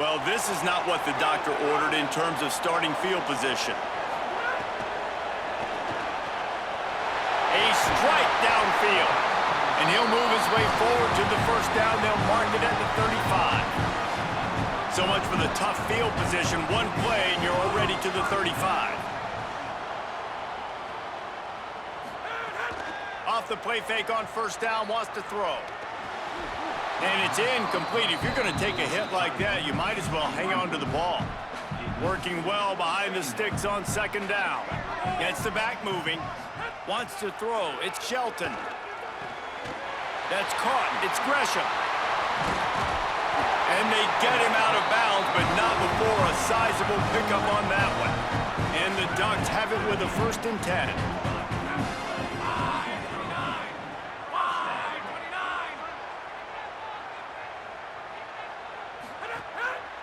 Well, this is not what the doctor ordered in terms of starting field position. A strike downfield. And he'll move his way forward to the first down. They'll mark it at the 35. So much for the tough field position. One play, and you're already to the 35. Off the play fake on first down, wants to throw. And it's incomplete. If you're going to take a hit like that, you might as well hang on to the ball. Working well behind the sticks on second down. Gets the back moving. Wants to throw. It's Shelton. That's caught. It's Gresham. And they get him out of bounds, but not before a sizable pickup on that one. And the Ducks have it with a 1st and 10.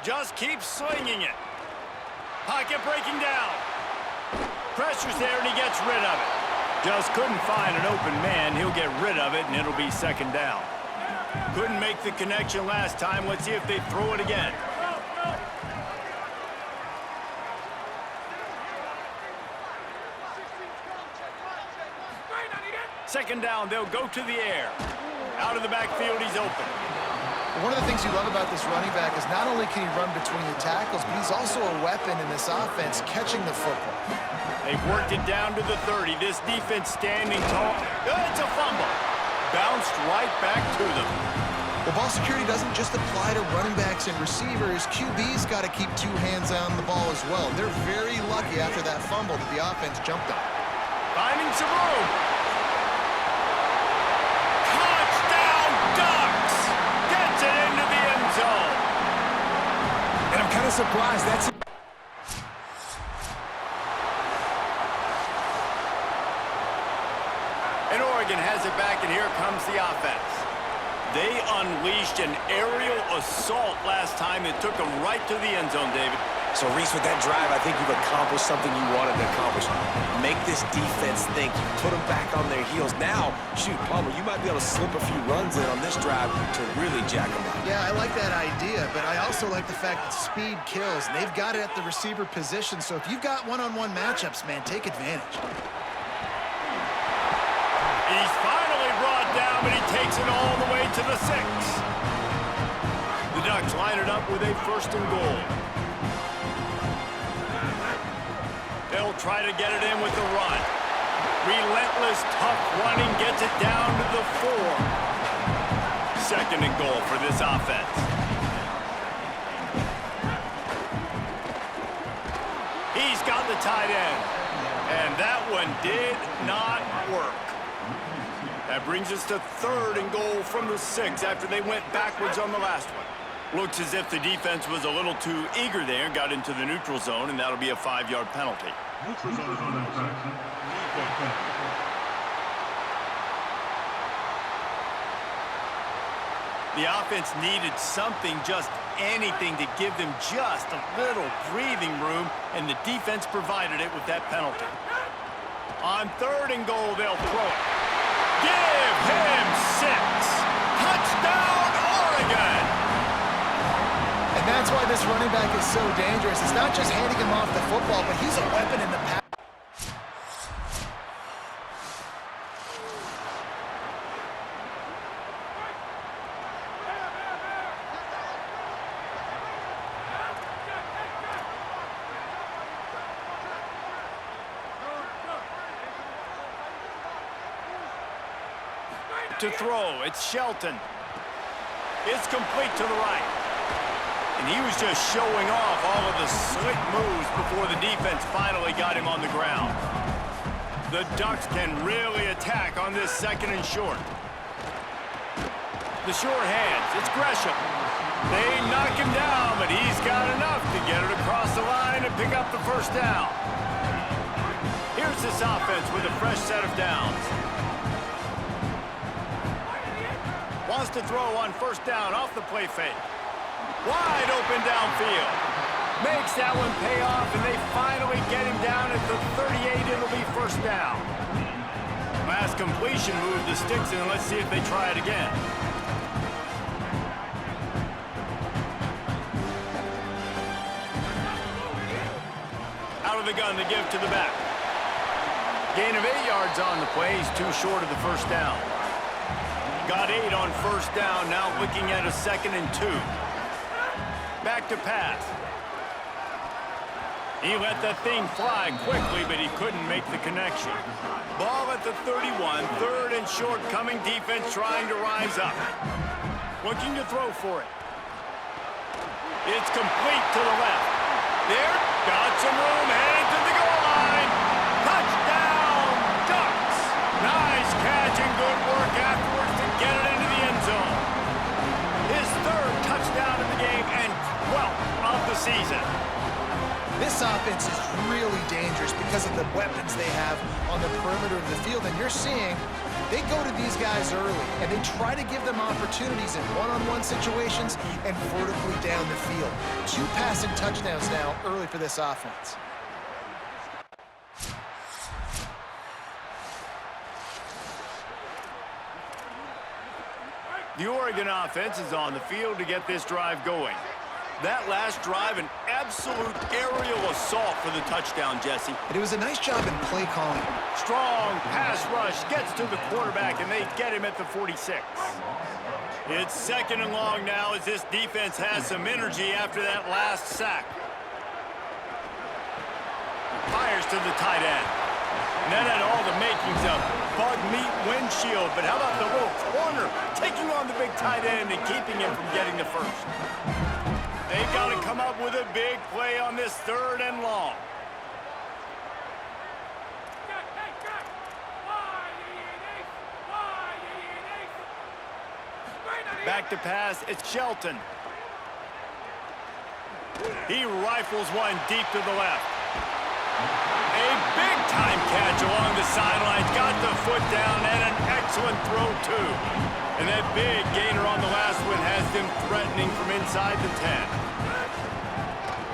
Just keeps slinging it. Pocket breaking down. Pressure's there, and he gets rid of it. Just couldn't find an open man. He'll get rid of it, and it'll be 2nd down. Couldn't make the connection last time. Let's see if they throw it again. Second down, they'll go to the air. Out of the backfield, he's open. One of the things you love about this running back is not only can he run between the tackles, but he's also a weapon in this offense, catching the football. They've worked it down to the 30. This defense standing tall. It's a fumble. Bounced right back to them. Well, ball security doesn't just apply to running backs and receivers. QB's got to keep 2 hands on the ball as well. They're very lucky after that fumble that the offense jumped on. Finding some room. Touchdown, Ducks! Gets it into the end zone. And I'm kind of surprised that's it. And Oregon has it back, and here comes the offense. They unleashed an aerial assault last time. It took them right to the end zone, David. So, Reese, with that drive, I think you've accomplished something you wanted to accomplish. Make this defense think. You put them back on their heels. Now, shoot, Palmer, you might be able to slip a few runs in on this drive to really jack them up. Yeah, I like that idea, but I also like the fact that speed kills, and they've got it at the receiver position. So if you've got one-on-one matchups, man, take advantage. He's finally brought down, but he takes it all the way to the 6. The Ducks line it up with a 1st and goal. They'll try to get it in with the run. Relentless, tough running gets it down to the 4. 2nd and goal for this offense. He's got the tight end. And that one did not work. That brings us to 3rd and goal from the 6 after they went backwards on the last one. Looks as if the defense was a little too eager there, got into the neutral zone, and that'll be a 5-yard penalty. Neutral zone is on infraction. The offense needed something, just anything, to give them just a little breathing room, and the defense provided it with that penalty. On 3rd and goal, they'll throw it. Give him 6. Touchdown, Oregon! And that's why this running back is so dangerous. It's not just handing him off the football, but he's a weapon in the pass. To throw, it's Shelton. It's complete to the right. And he was just showing off all of the slick moves before the defense finally got him on the ground. The Ducks can really attack on this 2nd and short. The sure hands, it's Gresham. They knock him down, but he's got enough to get it across the line and pick up the 1st down. Here's this offense with a fresh set of downs. Wants to throw on 1st down off the play fake. Wide open downfield. Makes that one pay off, and they finally get him down at the 38. It'll be 1st down. Last completion moved the sticks in. Let's see if they try it again. the gun to give to the back. Gain of 8 yards on the play. He's too short of the first down. Got 8 on first down. Now looking at a 2nd and 2. Back to pass. He let that thing fly quickly, but he couldn't make the connection. Ball at the 31. 3rd and short coming. Defense trying to rise up. Looking to throw for it. It's complete to the left. There. Got some room. Headed to the goal line. Touchdown, Ducks. Nice catch and good work afterwards to get it into the end zone. His 3rd touchdown of the game and 12th of the season. This offense is really dangerous because of the weapons they have on the perimeter of the field. And you're seeing they go to these guys early, and they try to give them opportunities in one-on-one situations and vertically down the field. 2 passing touchdowns now early for this offense. The Oregon offense is on the field to get this drive going. That last drive, an absolute aerial assault for the touchdown, Jesse. And it was a nice job in play calling. Strong pass rush gets to the quarterback, and they get him at the 46. It's 2nd and long now as this defense has some energy after that last sack. Fires to the tight end. And that had all the makings of bug meat windshield, but how about the little corner taking on the big tight end and keeping him from getting the first? They've got to come up with a big play on this 3rd and long. Back to pass, it's Shelton. He rifles one deep to the left. A big-time catch along the sidelines, got the foot down, and an excellent throw, too. And that big gainer on the last one has them threatening from inside the 10.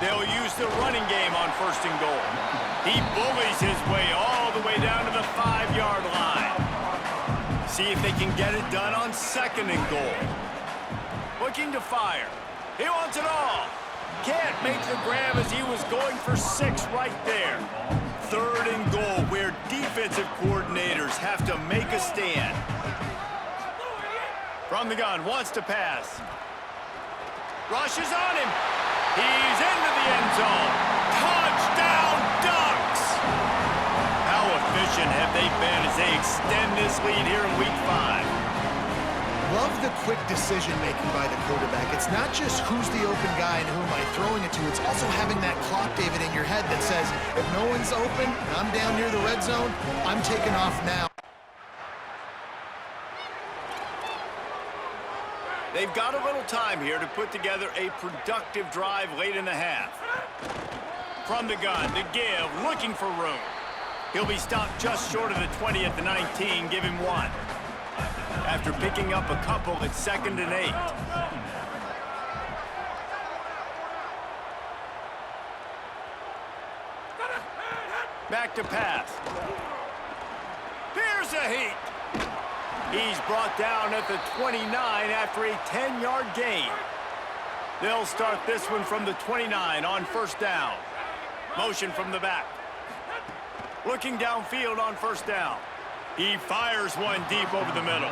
They'll use the running game on 1st and goal. He bullies his way all the way down to the 5-yard line. See if they can get it done on 2nd and goal. Looking to fire. He wants it all. Can't make the grab as he was going for 6 right there. 3rd and goal where defensive coordinators have to make a stand. From the gun, wants to pass. Rushes on him. He's into the end zone. Touchdown, Ducks! How efficient have they been as they extend this lead here in Week 5? Love the quick decision-making by the quarterback. It's not just who's the open guy and who am I throwing it to. It's also having that clock, David, in your head that says, if no one's open, I'm down near the red zone, I'm taking off now. They've got a little time here to put together a productive drive late in the half. From the gun, to give, looking for room. He'll be stopped just short of the 20 at the 19, give him 1. After picking up a couple, it's 2nd and 8. Back to pass. Here's a heat. He's brought down at the 29 after a 10-yard gain. They'll start this one from the 29 on 1st down. Motion from the back. Looking downfield on 1st down. He fires one deep over the middle.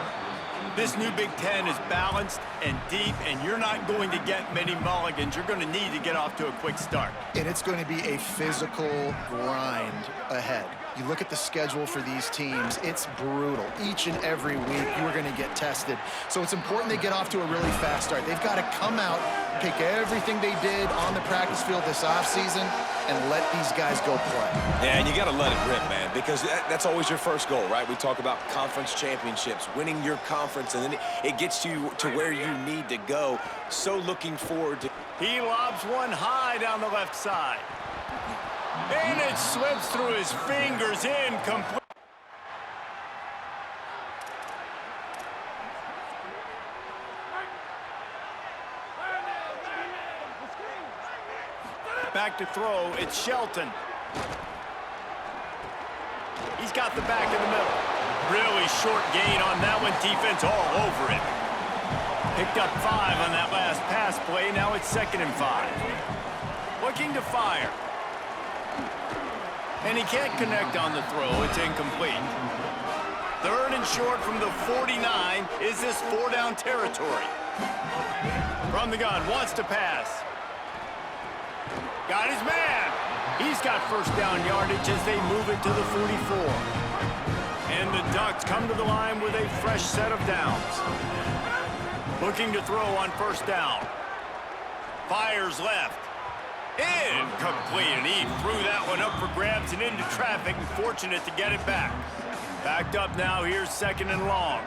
This new Big Ten is balanced and deep, and you're not going to get many mulligans. You're going to need to get off to a quick start. And it's going to be a physical grind ahead. You look at the schedule for these teams, it's brutal. Each and every week, you're going to get tested. So it's important they get off to a really fast start. They've got to come out, take everything they did on the practice field this offseason, and let these guys go play. Yeah, and you got to let it rip, man, because that's always your first goal, right? We talk about conference championships, winning your conference, and then it gets you to where you need to go. So looking forward to... He lobs one high down the left side. And it slips through his fingers, incomplete. Back to throw, it's Shelton. He's got the back in the middle. Really short gain on that one, defense all over it. Picked up 5 on that last pass play, now it's 2nd and 5. Looking to fire. And he can't connect on the throw. It's incomplete. Third and short from the 49. Is this 4-down territory? From the gun, wants to pass. Got his man. He's got first down yardage as they move it to the 44. And the Ducks come to the line with a fresh set of downs. Looking to throw on first down. Fires left. Incomplete, and he threw that one up for grabs and into traffic, and fortunate to get it back. Backed up now, here's second and long.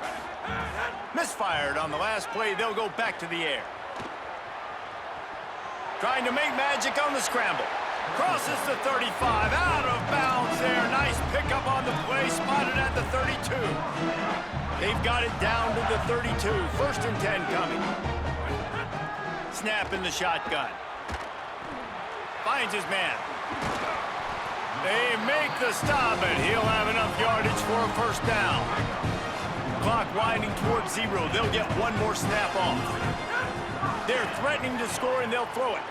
Misfired on the last play, they'll go back to the air. Trying to make magic on the scramble. Crosses the 35, out of bounds there. Nice pickup on the play, spotted at the 32. They've got it down to the 32. First and 10 coming. Snap in the shotgun. Finds his man. They make the stop, and he'll have enough yardage for a first down. Clock winding towards 0. They'll get one more snap off. They're threatening to score, and they'll throw it.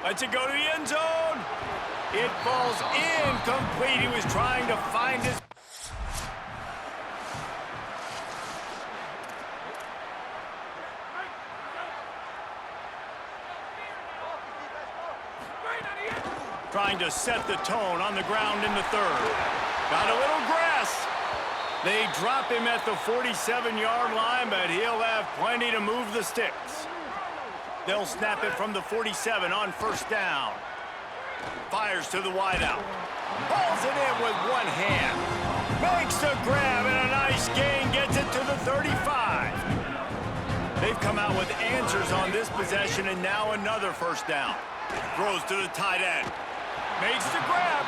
Lets it go to the end zone. It falls incomplete. He was trying to find his... Trying to set the tone on the ground in the third. Got a little grass. They drop him at the 47-yard line, but he'll have plenty to move the sticks. They'll snap it from the 47 on first down. Fires to the wideout. Pulls it in with one hand. Makes the grab, and a nice gain gets it to the 35. They've come out with answers on this possession, and now another first down. Throws to the tight end. Makes the grab.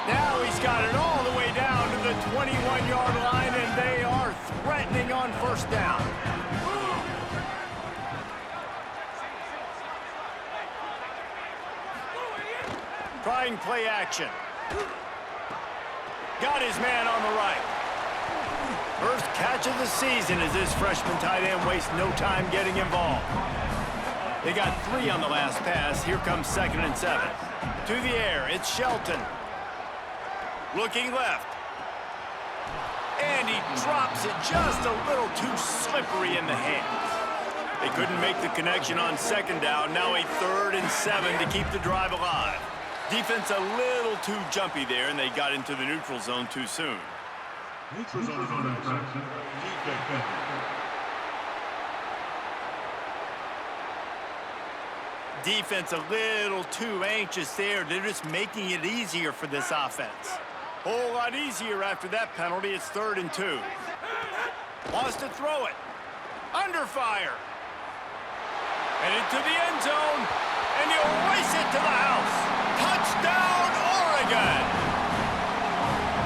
Now he's got it all the way down to the 21-yard line, and they are threatening on first down. Trying play action. Got his man on the right. First catch of the season as this freshman tight end wastes no time getting involved. They got 3 on the last pass. Here comes second and 7. To the air, it's Shelton. Looking left. And he drops it just a little too slippery in the hands. They couldn't make the connection on second down. Now a 3rd and 7 to keep the drive alive. Defense a little too jumpy there, and they got into the neutral zone too soon. Neutral zone infraction. Defense. Defense a little too anxious there. They're just making it easier for this offense. Whole lot easier after that penalty. It's 3rd and 2. Wants to throw it. Under fire. Headed to the end zone. And he'll race it to the house. Touchdown, Oregon!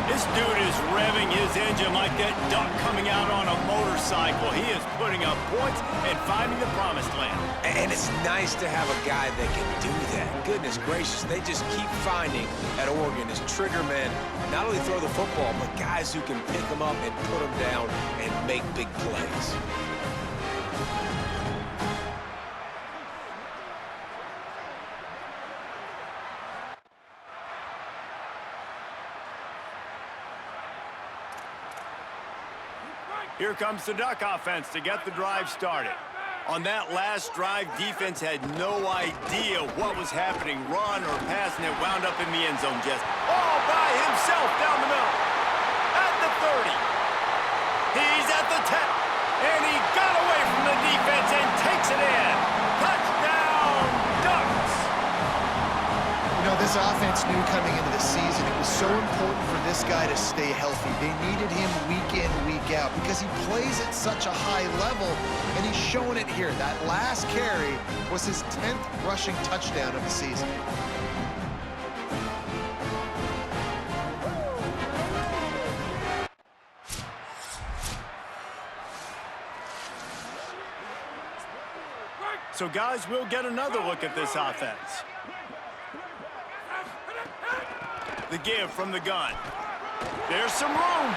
This dude is revving his engine like that duck coming out on a motorcycle. He is putting up points and finding the promised land. And it's nice to have a guy that can do that. Goodness gracious, they just keep finding at Oregon as trigger men, not only throw the football, but guys who can pick them up and put them down and make big plays. Here comes the Duck offense to get the drive started. On that last drive, defense had no idea what was happening, run or pass, and it wound up in the end zone just all by himself down the middle. At the 30. He's at the 10. And he got away from the defense and takes it in. Touchdown, Ducks! You know, this offense knew coming into the season it was so important for this guy to stay healthy. They needed him week in, week out because he plays at such a high level, and he's showing it here. That last carry was his 10th rushing touchdown of the season. So, guys, we'll get another look at this offense. The give from the gun. There's some room.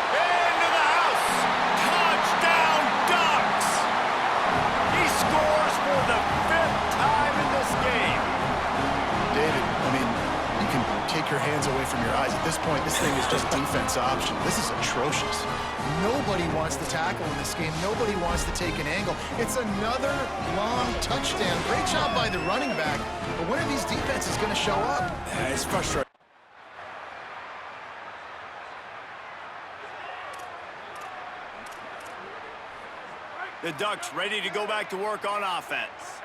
Into the house. Touchdown, Ducks. He scores for the 5th time in this game. your hands away from your eyes. At this point, this thing is just defense option. This is atrocious. Nobody wants to tackle in this game. Nobody wants to take an angle. It's another long touchdown. Great job by the running back. But when are these defenses going to show up? It's frustrating. The Ducks ready to go back to work on offense.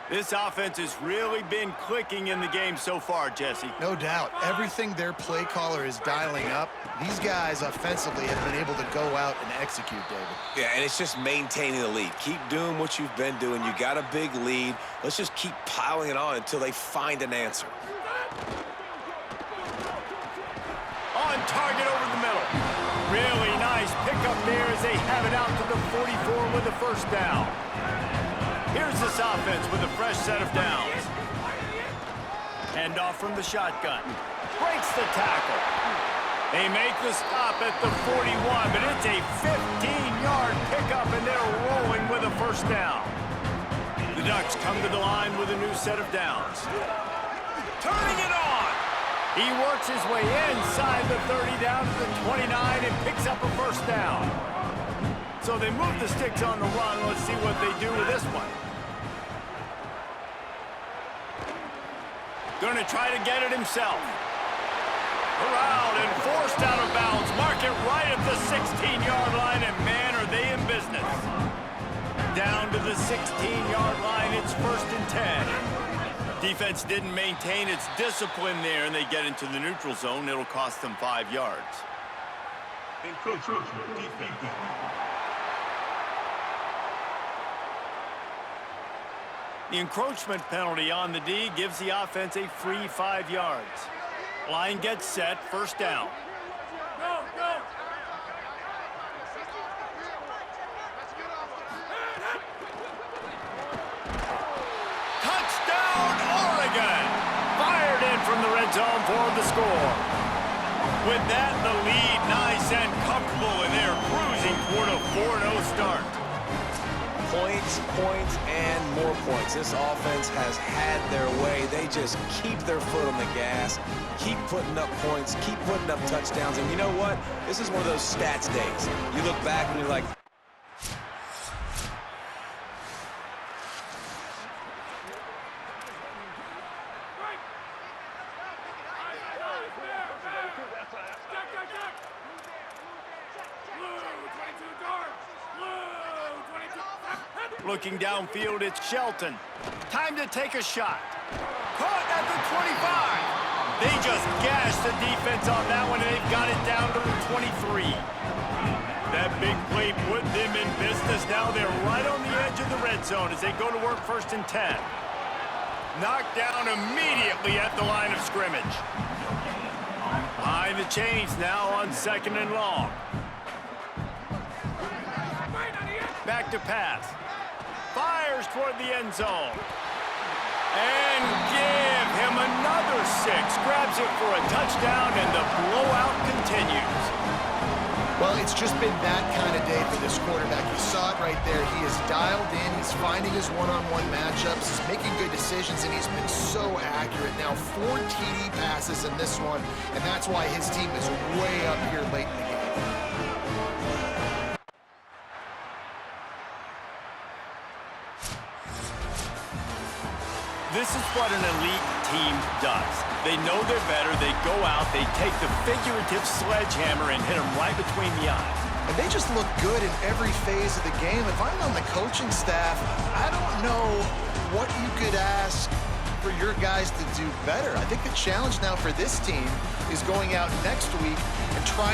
This offense has really been clicking in the game so far, Jesse. No doubt. Everything their play caller is dialing up, these guys offensively have been able to go out and execute, David. Yeah, and it's just maintaining the lead. Keep doing what you've been doing. You got a big lead. Let's just keep piling it on until they find an answer. On target over the middle. Really nice pickup there as they have it out to the 44 with a first down. Here's this offense with a fresh set of downs. Hand off from the shotgun. Breaks the tackle. They make the stop at the 41, but it's a 15-yard pickup, and they're rolling with a first down. The Ducks come to the line with a new set of downs. Turning it on. He works his way inside the 30 down to the 29 and picks up a first down. So they move the sticks on the run. Let's see what they do with this one. Going to try to get it himself. Corralled and forced out of bounds. Mark it right at the 16-yard line, and man, are they in business. Down to the 16-yard line, it's 1st and 10. Defense didn't maintain its discipline there, and they get into the neutral zone. It'll cost them 5 yards. Encroachment, defense. The encroachment penalty on the D gives the offense a free 5 yards. Line gets set, first down. Go, go. Touchdown, Oregon! Fired in from the red zone for the score. With that, the lead nice and comfortable, and they're cruising toward a 4-0 start. Points, points, and more points. This offense has had their way. They just keep their foot on the gas, keep putting up points, keep putting up touchdowns. And you know what? This is one of those stats days. You look back and you're like, Looking downfield, it's Shelton. Time to take a shot. Caught at the 25. They just gashed the defense on that one, and they've got it down to the 23. That big play put them in business. Now they're right on the edge of the red zone as they go to work 1st and 10. Knocked down immediately at the line of scrimmage. Behind the chains now on 2nd and long. Back to pass. Fires toward the end zone. And give him another 6. Grabs it for a touchdown, and the blowout continues. Well, it's just been that kind of day for this quarterback. You saw it right there. He is dialed in. He's finding his one-on-one matchups. He's making good decisions, and he's been so accurate. Now, 4 TD passes in this one, and that's why his team is way up here late in the game. This is what an elite team does. They know they're better. They go out. They take the figurative sledgehammer and hit them right between the eyes. And they just look good in every phase of the game. If I'm on the coaching staff, I don't know what you could ask for your guys to do better. I think the challenge now for this team is going out next week and trying